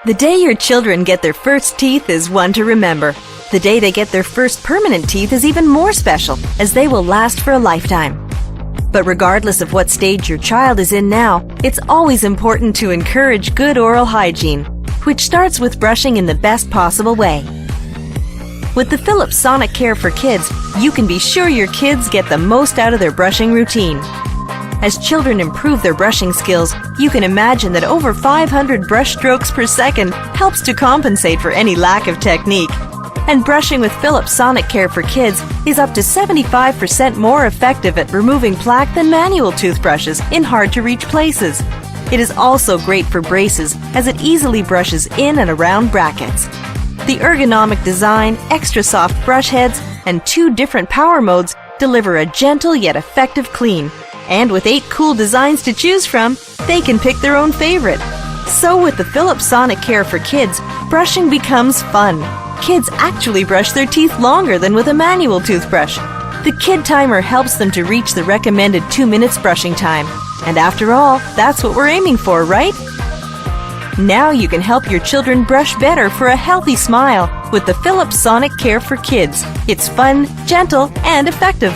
The day your children get their first teeth is one to remember. The day they get their first permanent teeth is even more special, as they will last for a lifetime. But regardless of what stage your child is in now, it's always important to encourage good oral hygiene, which starts with brushing in the best possible way. With the Philips Sonicare for Kids, you can be sure your kids get the most out of their brushing routine. As children improve their brushing skills, you can imagine that over 500 brush strokes per second helps to compensate for any lack of technique. And brushing with Philips Sonicare for Kids is up to 75% more effective at removing plaque than manual toothbrushes in hard-to-reach places. It is also great for braces, as it easily brushes in and around brackets. The ergonomic design, extra soft brush heads, and 2 different power modes deliver a gentle yet effective clean. And with 8 cool designs to choose from, they can pick their own favorite. So with the Philips Sonicare for Kids, brushing becomes fun. Kids actually brush their teeth longer than with a manual toothbrush. The Kid Timer helps them to reach the recommended 2 minutes brushing time. And after all, that's what we're aiming for, right? Now you can help your children brush better for a healthy smile with the Philips Sonicare for Kids. It's fun, gentle, and effective.